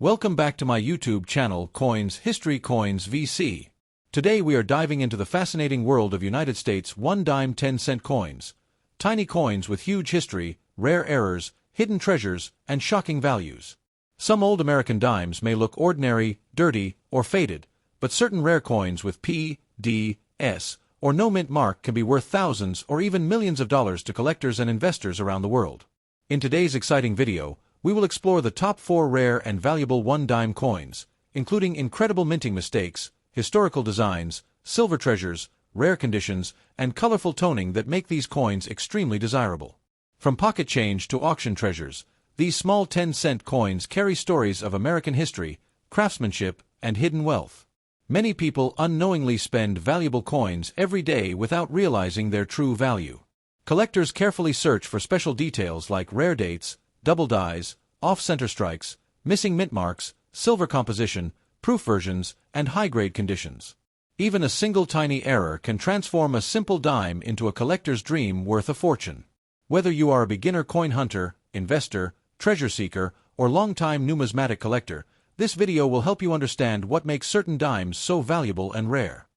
Welcome back to my YouTube channel Coins History Coins VC. Today we are diving into the fascinating world of United States 1-dime 10-cent coins. Tiny coins with huge history, rare errors, hidden treasures, and shocking values. Some old American dimes may look ordinary, dirty, or faded, but certain rare coins with P, D, S, or no mint mark can be worth thousands or even millions of dollars to collectors and investors around the world. In today's exciting video, we will explore the top 4 rare and valuable 1-dime coins, including incredible minting mistakes, historical designs, silver treasures, rare conditions, and colorful toning that make these coins extremely desirable. From pocket change to auction treasures, these small 10-cent coins carry stories of American history, craftsmanship, and hidden wealth. Many people unknowingly spend valuable coins every day without realizing their true value. Collectors carefully search for special details like rare dates, double dies, off-center strikes, missing mint marks, silver composition, proof versions, and high-grade conditions. Even a single tiny error can transform a simple dime into a collector's dream worth a fortune. Whether you are a beginner coin hunter, investor, treasure seeker, or long-time numismatic collector, this video will help you understand what makes certain dimes so valuable and rare.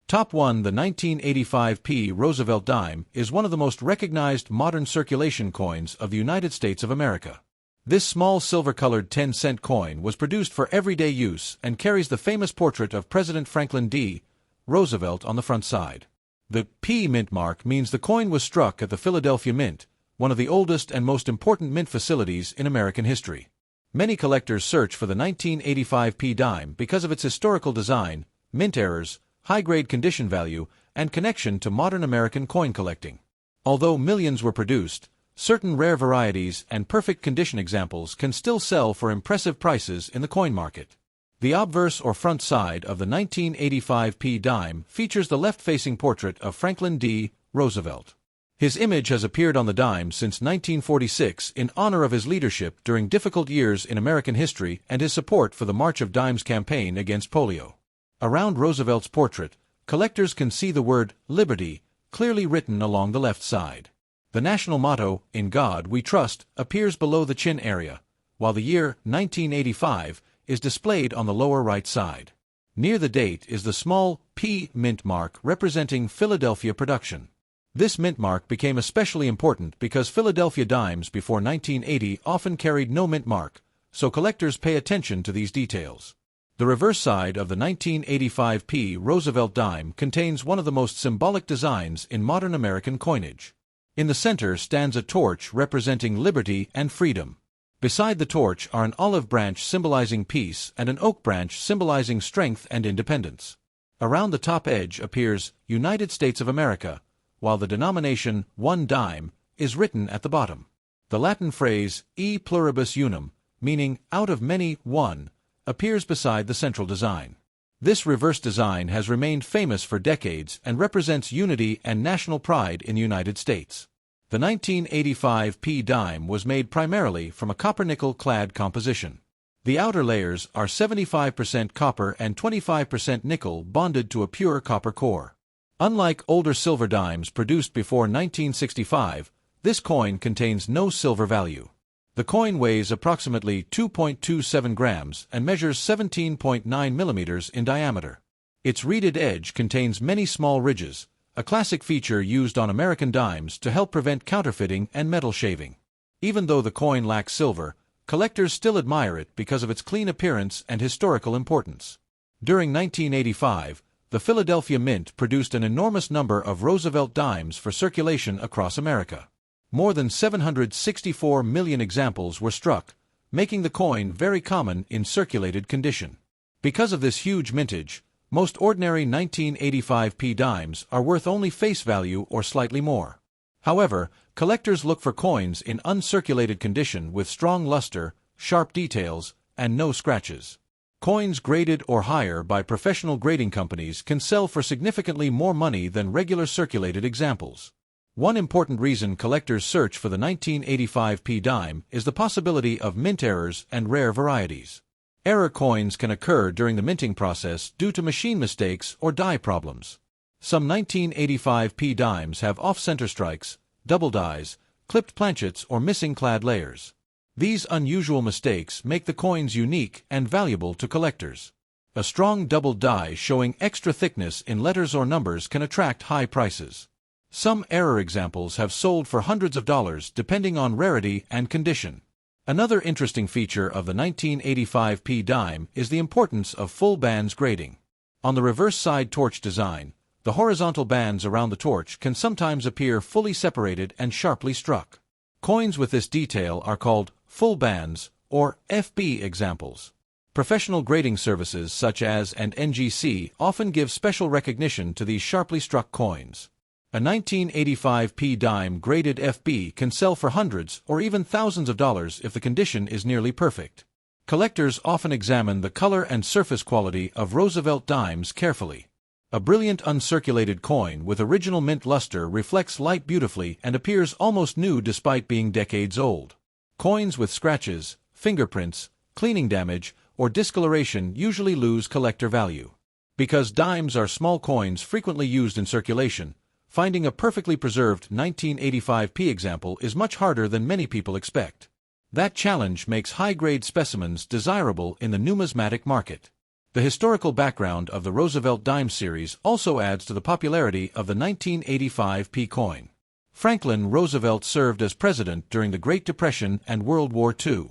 Top 1. The 1985 P. Roosevelt Dime is one of the most recognized modern circulation coins of the United States of America. This small silver-colored 10-cent coin was produced for everyday use and carries the famous portrait of President Franklin D. Roosevelt on the front side. The P mint mark means the coin was struck at the Philadelphia Mint, one of the oldest and most important mint facilities in American history. Many collectors search for the 1985 P dime because of its historical design, mint errors, high-grade condition value, and connection to modern American coin collecting. Although millions were produced, certain rare varieties and perfect condition examples can still sell for impressive prices in the coin market. The obverse or front side of the 1985 P dime features the left-facing portrait of Franklin D. Roosevelt. His image has appeared on the dime since 1946 in honor of his leadership during difficult years in American history and his support for the March of Dimes campaign against polio. Around Roosevelt's portrait, collectors can see the word Liberty clearly written along the left side. The national motto, "In God We Trust," appears below the chin area, while the year 1985 is displayed on the lower right side. Near the date is the small P mint mark representing Philadelphia production. This mint mark became especially important because Philadelphia dimes before 1980 often carried no mint mark, so collectors pay attention to these details. The reverse side of the 1985 P Roosevelt dime contains one of the most symbolic designs in modern American coinage. In the center stands a torch representing liberty and freedom. Beside the torch are an olive branch symbolizing peace and an oak branch symbolizing strength and independence. Around the top edge appears United States of America, while the denomination 1 dime is written at the bottom. The Latin phrase e pluribus unum, meaning out of many, one, appears beside the central design. This reverse design has remained famous for decades and represents unity and national pride in the United States. The 1985 P dime was made primarily from a copper-nickel clad composition. The outer layers are 75% copper and 25% nickel bonded to a pure copper core. Unlike older silver dimes produced before 1965, this coin contains no silver value. The coin weighs approximately 2.27 grams and measures 17.9 millimeters in diameter. Its reeded edge contains many small ridges, a classic feature used on American dimes to help prevent counterfeiting and metal shaving. Even though the coin lacks silver, collectors still admire it because of its clean appearance and historical importance. During 1985, the Philadelphia Mint produced an enormous number of Roosevelt dimes for circulation across America. More than 764 million examples were struck, making the coin very common in circulated condition. Because of this huge mintage, most ordinary 1985 P dimes are worth only face value or slightly more. However, collectors look for coins in uncirculated condition with strong luster, sharp details, and no scratches. Coins graded or higher by professional grading companies can sell for significantly more money than regular circulated examples. One important reason collectors search for the 1985 P dime is the possibility of mint errors and rare varieties. Error coins can occur during the minting process due to machine mistakes or die problems. Some 1985 P dimes have off-center strikes, double dies, clipped planchets, or missing clad layers. These unusual mistakes make the coins unique and valuable to collectors. A strong double die showing extra thickness in letters or numbers can attract high prices. Some error examples have sold for hundreds of dollars depending on rarity and condition. Another interesting feature of the 1985 P dime is the importance of full bands grading. On the reverse side torch design, the horizontal bands around the torch can sometimes appear fully separated and sharply struck. Coins with this detail are called full bands, or FB examples. Professional grading services such as and NGC often give special recognition to these sharply struck coins. A 1985 P dime graded FB can sell for hundreds or even thousands of dollars if the condition is nearly perfect. Collectors often examine the color and surface quality of Roosevelt dimes carefully. A brilliant uncirculated coin with original mint luster reflects light beautifully and appears almost new despite being decades old. Coins with scratches, fingerprints, cleaning damage, or discoloration usually lose collector value. Because dimes are small coins frequently used in circulation, finding a perfectly preserved 1985 P example is much harder than many people expect. That challenge makes high-grade specimens desirable in the numismatic market. The historical background of the Roosevelt Dime series also adds to the popularity of the 1985 P coin. Franklin Roosevelt served as president during the Great Depression and World War II.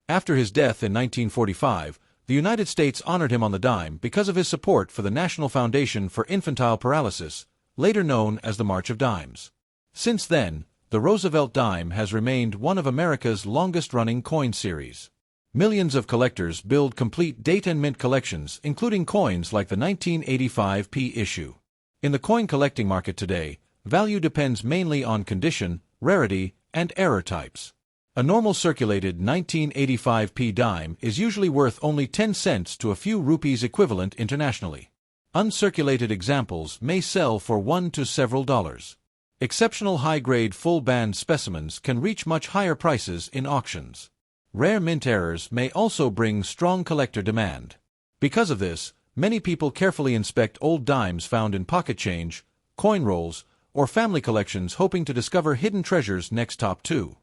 After his death in 1945, the United States honored him on the dime because of his support for the National Foundation for Infantile Paralysis, later known as the March of Dimes. Since then, the Roosevelt Dime has remained one of America's longest-running coin series. Millions of collectors build complete date and mint collections, including coins like the 1985 P issue. In the coin collecting market today, value depends mainly on condition, rarity, and error types. A normal circulated 1985 P dime is usually worth only 10 cents to a few rupees equivalent internationally. Uncirculated examples may sell for $1 to several dollars. Exceptional high-grade full-band specimens can reach much higher prices in auctions. Rare mint errors may also bring strong collector demand. Because of this, many people carefully inspect old dimes found in pocket change, coin rolls, or family collections hoping to discover hidden treasures next top 2.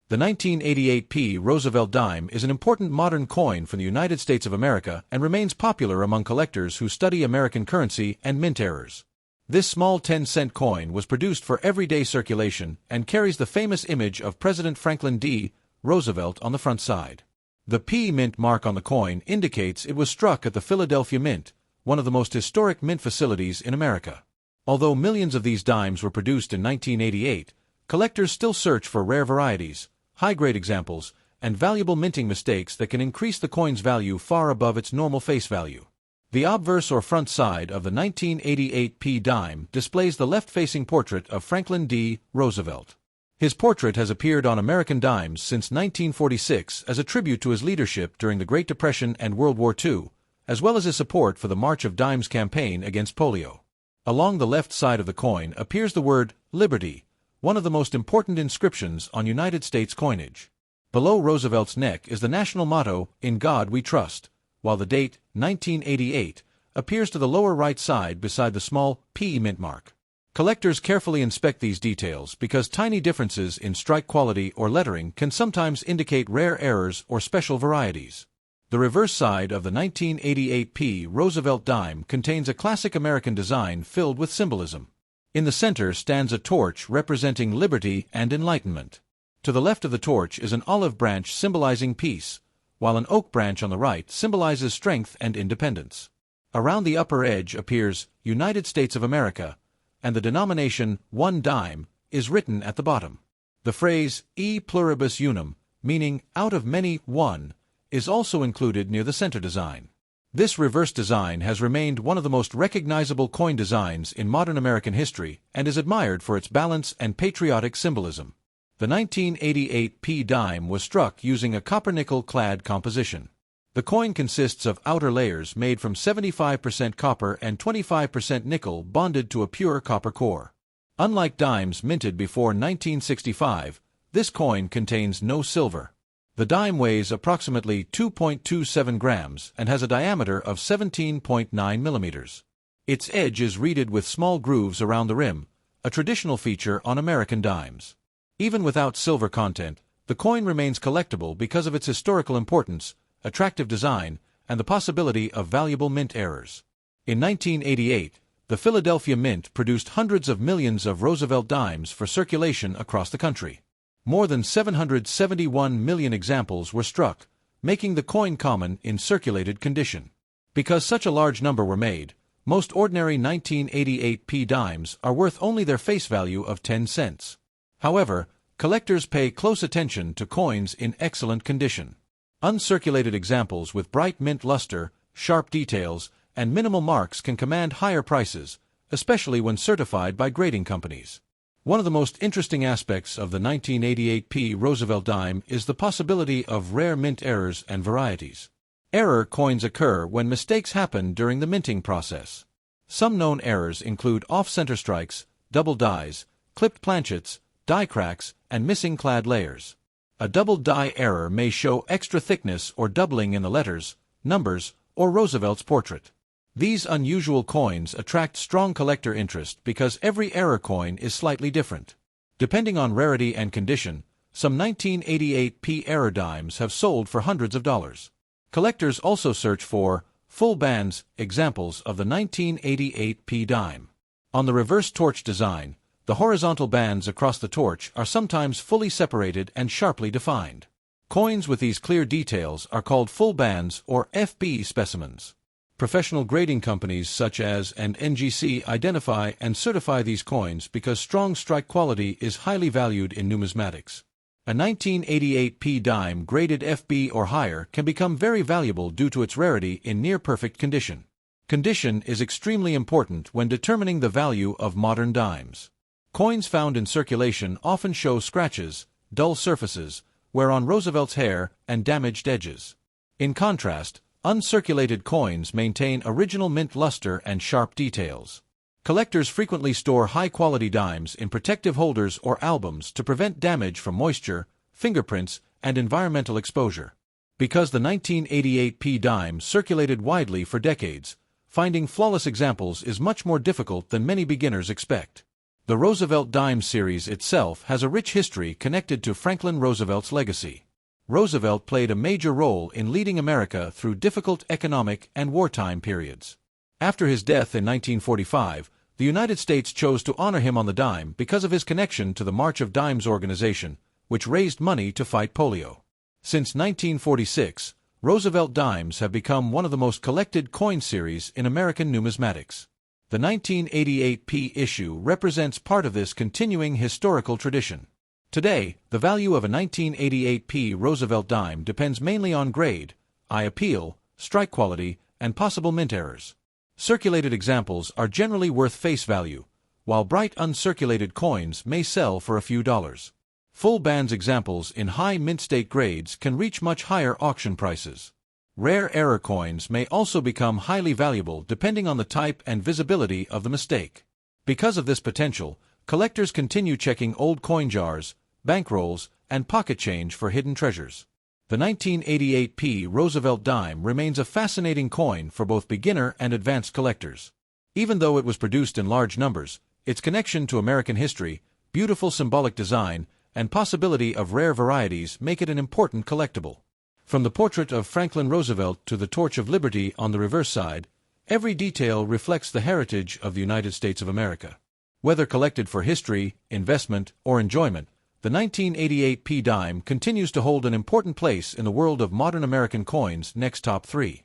The 1988 P Roosevelt Dime is an important modern coin for the United States of America and remains popular among collectors who study American currency and mint errors. This small 10-cent coin was produced for everyday circulation and carries the famous image of President Franklin D. Roosevelt on the front side. The P mint mark on the coin indicates it was struck at the Philadelphia Mint, one of the most historic mint facilities in America. Although millions of these dimes were produced in 1988, collectors still search for rare varieties, high-grade examples, and valuable minting mistakes that can increase the coin's value far above its normal face value. The obverse or front side of the 1988 P dime displays the left-facing portrait of Franklin D. Roosevelt. His portrait has appeared on American dimes since 1946 as a tribute to his leadership during the Great Depression and World War II, as well as his support for the March of Dimes campaign against polio. Along the left side of the coin appears the word Liberty, one of the most important inscriptions on United States coinage. Below Roosevelt's neck is the national motto, "In God We Trust," while the date, 1988, appears to the lower right side beside the small P mint mark. Collectors carefully inspect these details because tiny differences in strike quality or lettering can sometimes indicate rare errors or special varieties. The reverse side of the 1988 P Roosevelt Dime contains a classic American design filled with symbolism. In the center stands a torch representing liberty and enlightenment. To the left of the torch is an olive branch symbolizing peace, while an oak branch on the right symbolizes strength and independence. Around the upper edge appears United States of America, and the denomination 1 dime is written at the bottom. The phrase e pluribus unum, meaning out of many, one, is also included near the center design. This reverse design has remained one of the most recognizable coin designs in modern American history and is admired for its balance and patriotic symbolism. The 1988 P dime was struck using a copper-nickel clad composition. The coin consists of outer layers made from 75% copper and 25% nickel bonded to a pure copper core. Unlike dimes minted before 1965, this coin contains no silver. The dime weighs approximately 2.27 grams and has a diameter of 17.9 millimeters. Its edge is reeded with small grooves around the rim, a traditional feature on American dimes. Even without silver content, The coin remains collectible because of its historical importance, attractive design, and the possibility of valuable mint errors. In 1988, the Philadelphia Mint produced hundreds of millions of Roosevelt dimes for circulation across the country. More than 771 million examples were struck, making the coin common in circulated condition. Because such a large number were made, most ordinary 1988 P dimes are worth only their face value of 10 cents. However, collectors pay close attention to coins in excellent condition. Uncirculated examples with bright mint luster, sharp details, and minimal marks can command higher prices, especially when certified by grading companies. One of the most interesting aspects of the 1988 P Roosevelt dime is the possibility of rare mint errors and varieties. Error coins occur when mistakes happen during the minting process. Some known errors include off-center strikes, double dies, clipped planchets, die cracks, and missing clad layers. A double die error may show extra thickness or doubling in the letters, numbers, or Roosevelt's portrait. These unusual coins attract strong collector interest because every error coin is slightly different. Depending on rarity and condition, some 1988 P error dimes have sold for hundreds of dollars. Collectors also search for full bands examples of the 1988 P dime. On the reverse torch design, the horizontal bands across the torch are sometimes fully separated and sharply defined. Coins with these clear details are called full bands or FB specimens. Professional grading companies such as and NGC identify and certify these coins because strong strike quality is highly valued in numismatics. A 1988 P dime graded FB or higher can become very valuable due to its rarity in near-perfect condition. Condition is extremely important when determining the value of modern dimes. Coins found in circulation often show scratches, dull surfaces, wear on Roosevelt's hair, and damaged edges. In contrast, uncirculated coins maintain original mint luster and sharp details. Collectors frequently store high-quality dimes in protective holders or albums to prevent damage from moisture, fingerprints, and environmental exposure. Because the 1988 P dime circulated widely for decades, finding flawless examples is much more difficult than many beginners expect. The Roosevelt Dime series itself has a rich history connected to Franklin Roosevelt's legacy. Roosevelt played a major role in leading America through difficult economic and wartime periods. After his death in 1945, the United States chose to honor him on the dime because of his connection to the March of Dimes organization, which raised money to fight polio. Since 1946, Roosevelt dimes have become one of the most collected coin series in American numismatics. The 1988 P issue represents part of this continuing historical tradition. Today, the value of a 1988 P Roosevelt dime depends mainly on grade, eye appeal, strike quality, and possible mint errors. Circulated examples are generally worth face value, while bright uncirculated coins may sell for a few dollars. Full bands examples in high mint state grades can reach much higher auction prices. Rare error coins may also become highly valuable depending on the type and visibility of the mistake. Because of this potential, collectors continue checking old coin jars, bankrolls, and pocket change for hidden treasures. The 1988 P Roosevelt dime remains a fascinating coin for both beginner and advanced collectors. Even though it was produced in large numbers, its connection to American history, beautiful symbolic design, and possibility of rare varieties make it an important collectible. From the portrait of Franklin Roosevelt to the Torch of Liberty on the reverse side, every detail reflects the heritage of the United States of America. Whether collected for history, investment, or enjoyment, the 1988 P dime continues to hold an important place in the world of modern American coins. Next top 3.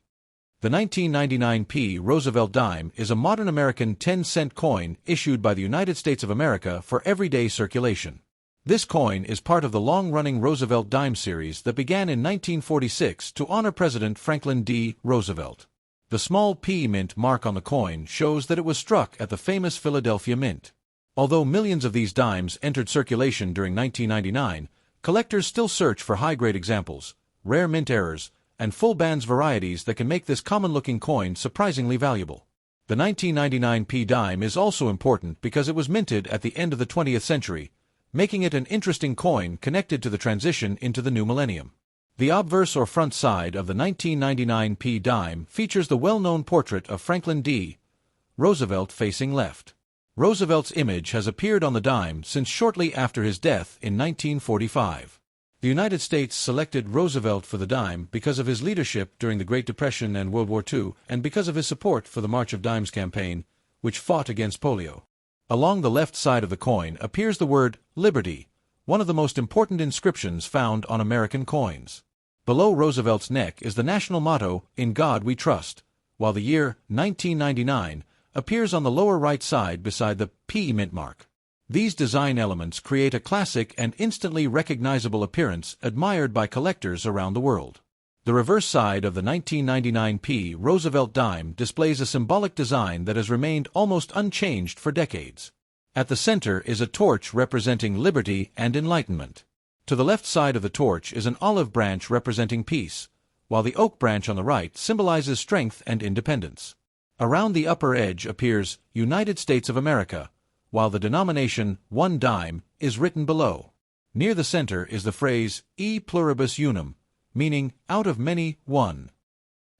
The 1999 P Roosevelt dime is a modern American 10-cent coin issued by the United States of America for everyday circulation. This coin is part of the long-running Roosevelt Dime series that began in 1946 to honor President Franklin D. Roosevelt. The small P mint mark on the coin shows that it was struck at the famous Philadelphia Mint. Although millions of these dimes entered circulation during 1999, collectors still search for high-grade examples, rare mint errors, and full bands varieties that can make this common-looking coin surprisingly valuable. The 1999 P dime is also important because it was minted at the end of the 20th century, making it an interesting coin connected to the transition into the new millennium. The obverse or front side of the 1999 P dime features the well-known portrait of Franklin D. Roosevelt facing left. Roosevelt's image has appeared on the dime since shortly after his death in 1945. The United States selected Roosevelt for the dime because of his leadership during the Great Depression and World War II, and because of his support for the March of Dimes campaign, which fought against polio. Along the left side of the coin appears the word Liberty, one of the most important inscriptions found on American coins. Below Roosevelt's neck is the national motto, "In God We Trust," while the year 1999 appears on the lower right side beside the P mint mark. These design elements create a classic and instantly recognizable appearance admired by collectors around the world. The reverse side of the 1999 P Roosevelt dime displays a symbolic design that has remained almost unchanged for decades. At the center is a torch representing liberty and enlightenment. To the left side of the torch is an olive branch representing peace, while the oak branch on the right symbolizes strength and independence. Around the upper edge appears United States of America, while the denomination 1 dime is written below. Near the center is the phrase E pluribus unum, meaning out of many, one.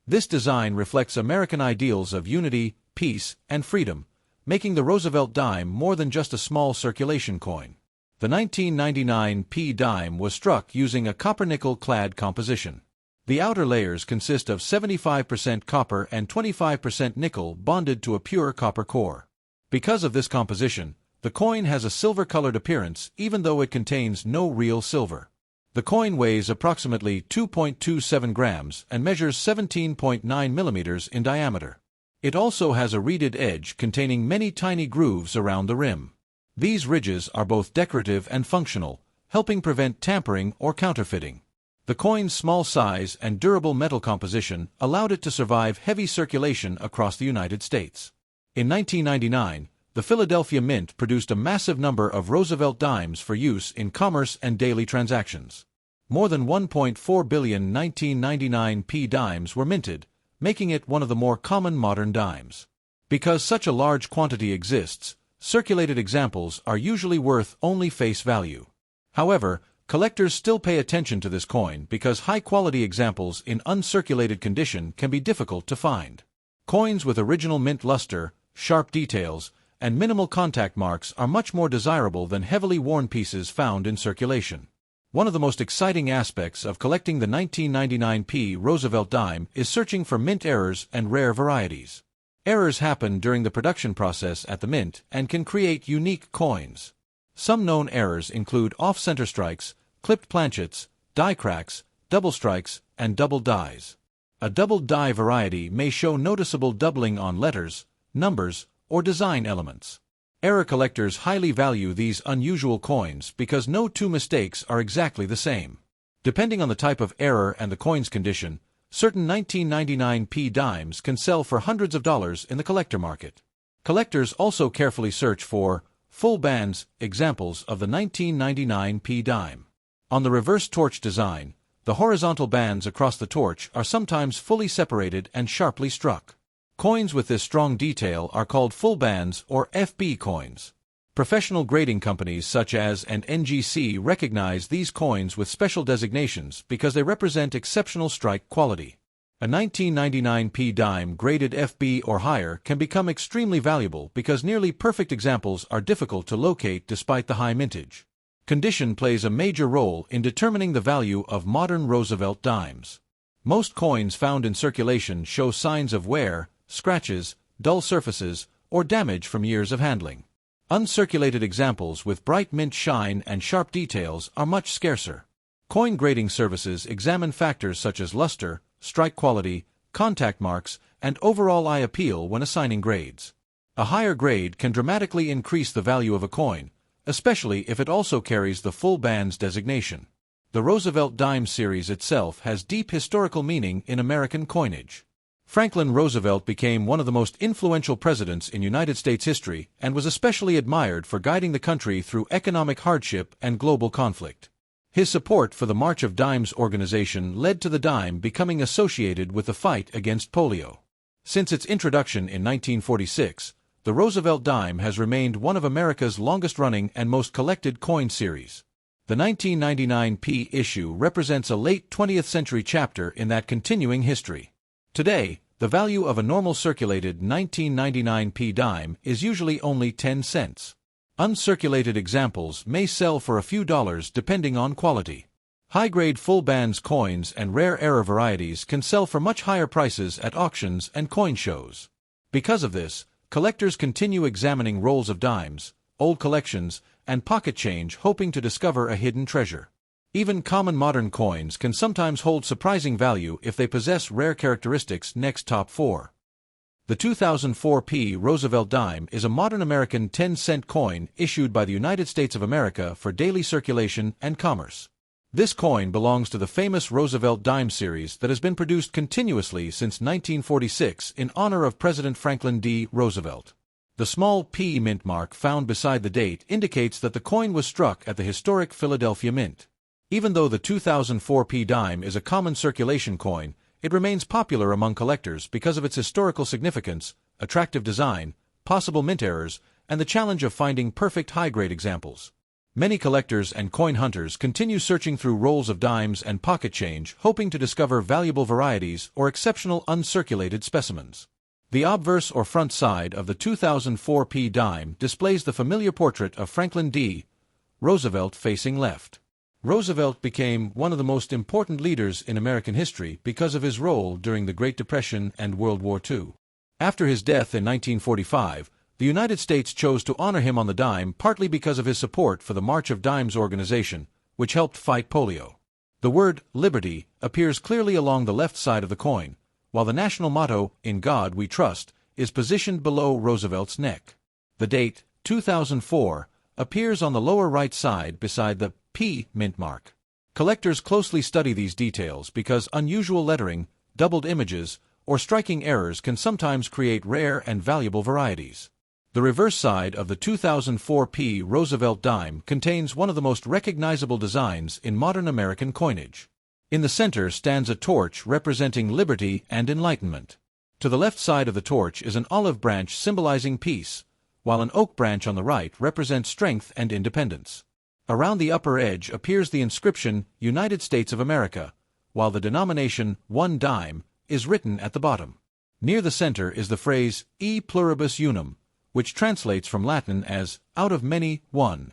This design reflects American ideals of unity, peace, and freedom, making the Roosevelt dime more than just a small circulation coin. The 1999 P dime was struck using a copper-nickel-clad composition. The outer layers consist of 75% copper and 25% nickel bonded to a pure copper core. Because of this composition, the coin has a silver-colored appearance even though it contains no real silver. The coin weighs approximately 2.27 grams and measures 17.9 millimeters in diameter. It also has a reeded edge containing many tiny grooves around the rim. These ridges are both decorative and functional, helping prevent tampering or counterfeiting. The coin's small size and durable metal composition allowed it to survive heavy circulation across the United States. In 1999, the Philadelphia Mint produced a massive number of Roosevelt dimes for use in commerce and daily transactions. More than 1.4 billion 1999 P dimes were minted, making it one of the more common modern dimes. Because such a large quantity exists, circulated examples are usually worth only face value. However, collectors still pay attention to this coin because high-quality examples in uncirculated condition can be difficult to find. Coins with original mint luster, sharp details, and minimal contact marks are much more desirable than heavily worn pieces found in circulation. One of the most exciting aspects of collecting the 1999 P Roosevelt dime is searching for mint errors and rare varieties. Errors happen during the production process at the mint and can create unique coins. Some known errors include off-center strikes, clipped planchets, die cracks, double strikes, and double dies. A double die variety may show noticeable doubling on letters, numbers, or design elements. Error collectors highly value these unusual coins because no two mistakes are exactly the same. Depending on the type of error and the coin's condition, certain 1999 P dimes can sell for hundreds of dollars in the collector market. Collectors also carefully search for full bands, examples of the 1999 P dime. On the reverse torch design, the horizontal bands across the torch are sometimes fully separated and sharply struck. Coins with this strong detail are called full bands or FB coins. Professional grading companies such as and NGC recognize these coins with special designations because they represent exceptional strike quality. A 1999 P dime graded FB or higher can become extremely valuable because nearly perfect examples are difficult to locate despite the high mintage. Condition plays a major role in determining the value of modern Roosevelt dimes. Most coins found in circulation show signs of wear, scratches, dull surfaces, or damage from years of handling. Uncirculated examples with bright mint shine and sharp details are much scarcer. Coin grading services examine factors such as luster, strike quality, contact marks, and overall eye appeal when assigning grades. A higher grade can dramatically increase the value of a coin, especially if it also carries the full bands designation. The Roosevelt dime series itself has deep historical meaning in American coinage. Franklin Roosevelt became one of the most influential presidents in United States history and was especially admired for guiding the country through economic hardship and global conflict. His support for the March of Dimes organization led to the dime becoming associated with the fight against polio. Since its introduction in 1946, the Roosevelt dime has remained one of America's longest-running and most collected coin series. The 1999 P issue represents a late 20th century chapter in that continuing history. Today, the value of a normal circulated 1999 P dime is usually only 10 cents. Uncirculated examples may sell for a few dollars depending on quality. High-grade full bands coins and rare error varieties can sell for much higher prices at auctions and coin shows. Because of this, collectors continue examining rolls of dimes, old collections, and pocket change hoping to discover a hidden treasure. Even common modern coins can sometimes hold surprising value if they possess rare characteristics. Next, top 4. The 2004 Roosevelt Dime is a modern American 10-cent coin issued by the United States of America for daily circulation and commerce. This coin belongs to the famous Roosevelt Dime series that has been produced continuously since 1946 in honor of President Franklin D. Roosevelt. The small P mint mark found beside the date indicates that the coin was struck at the historic Philadelphia Mint. Even though the 2004 dime is a common circulation coin, it remains popular among collectors because of its historical significance, attractive design, possible mint errors, and the challenge of finding perfect high-grade examples. Many collectors and coin hunters continue searching through rolls of dimes and pocket change, hoping to discover valuable varieties or exceptional uncirculated specimens. The obverse or front side of the 2004 dime displays the familiar portrait of Franklin D. Roosevelt facing left. Roosevelt became one of the most important leaders in American history because of his role during the Great Depression and World War II. After his death in 1945, the United States chose to honor him on the dime partly because of his support for the March of Dimes organization, which helped fight polio. The word "Liberty" appears clearly along the left side of the coin, while the national motto, "In God We Trust," is positioned below Roosevelt's neck. The date, 2004, appears on the lower right side beside the P mint mark. Collectors closely study these details because unusual lettering, doubled images, or striking errors can sometimes create rare and valuable varieties. The reverse side of the 2004 Roosevelt Dime contains one of the most recognizable designs in modern American coinage. In the center stands a torch representing liberty and enlightenment. To the left side of the torch is an olive branch symbolizing peace, while an oak branch on the right represents strength and independence. Around the upper edge appears the inscription United States of America, while the denomination 1 dime is written at the bottom. Near the center is the phrase E pluribus unum, which translates from Latin as out of many, one.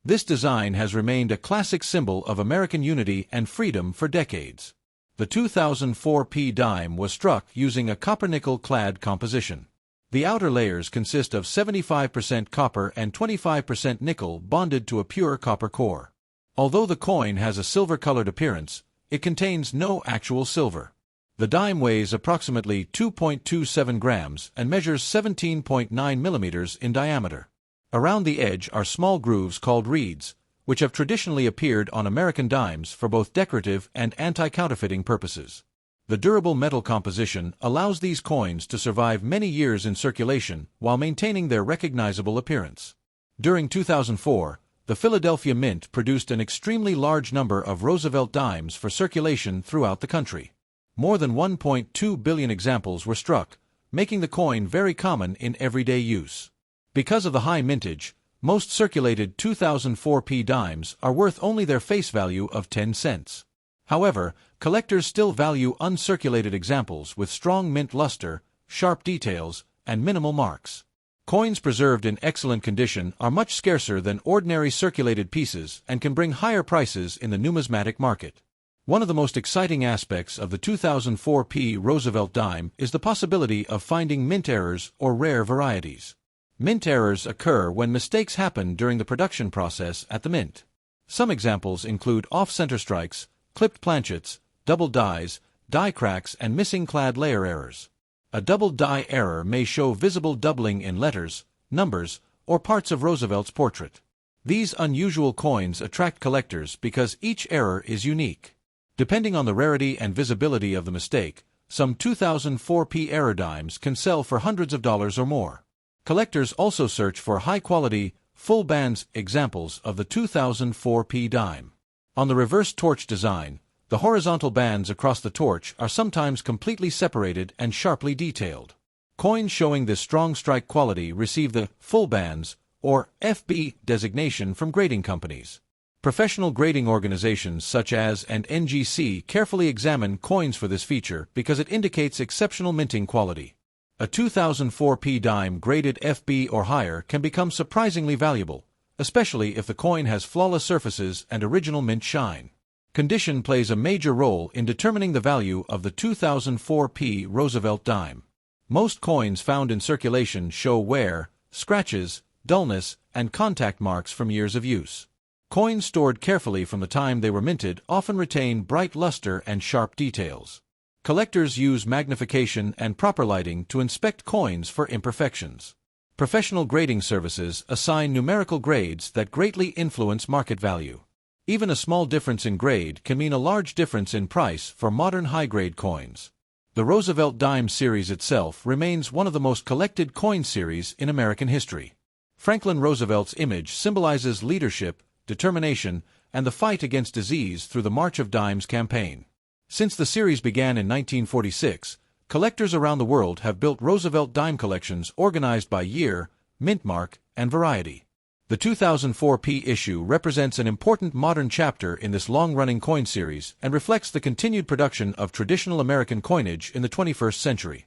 This design has remained a classic symbol of American unity and freedom for decades. The 2004 dime was struck using a copper-nickel clad composition. The outer layers consist of 75% copper and 25% nickel bonded to a pure copper core. Although the coin has a silver-colored appearance, it contains no actual silver. The dime weighs approximately 2.27 grams and measures 17.9 millimeters in diameter. Around the edge are small grooves called reeds, which have traditionally appeared on American dimes for both decorative and anti-counterfeiting purposes. The durable metal composition allows these coins to survive many years in circulation while maintaining their recognizable appearance. During 2004, the Philadelphia Mint produced an extremely large number of Roosevelt dimes for circulation throughout the country. More than 1.2 billion examples were struck, making the coin very common in everyday use. Because of the high mintage, most circulated 2004 dimes are worth only their face value of 10 cents. However, collectors still value uncirculated examples with strong mint luster, sharp details, and minimal marks. Coins preserved in excellent condition are much scarcer than ordinary circulated pieces and can bring higher prices in the numismatic market. One of the most exciting aspects of the 2004 Roosevelt Dime is the possibility of finding mint errors or rare varieties. Mint errors occur when mistakes happen during the production process at the mint. Some examples include off-center strikes, clipped planchets, double dies, die cracks, and missing clad layer errors. A double die error may show visible doubling in letters, numbers, or parts of Roosevelt's portrait. These unusual coins attract collectors because each error is unique. Depending on the rarity and visibility of the mistake, some 2004 error dimes can sell for hundreds of dollars or more. Collectors also search for high-quality, full bands examples of the 2004 dime. On the reverse torch design, the horizontal bands across the torch are sometimes completely separated and sharply detailed. Coins showing this strong strike quality receive the full bands, or FB, designation from grading companies. Professional grading organizations such as and NGC carefully examine coins for this feature because it indicates exceptional minting quality. A 2004 dime graded FB or higher can become surprisingly valuable, especially if the coin has flawless surfaces and original mint shine. Condition plays a major role in determining the value of the 2004 Roosevelt Dime. Most coins found in circulation show wear, scratches, dullness, and contact marks from years of use. Coins stored carefully from the time they were minted often retain bright luster and sharp details. Collectors use magnification and proper lighting to inspect coins for imperfections. Professional grading services assign numerical grades that greatly influence market value. Even a small difference in grade can mean a large difference in price for modern high-grade coins. The Roosevelt Dime series itself remains one of the most collected coin series in American history. Franklin Roosevelt's image symbolizes leadership, determination, and the fight against disease through the March of Dimes campaign. Since the series began in 1946, collectors around the world have built Roosevelt Dime collections organized by year, mint mark, and variety. The 2004 issue represents an important modern chapter in this long-running coin series and reflects the continued production of traditional American coinage in the 21st century.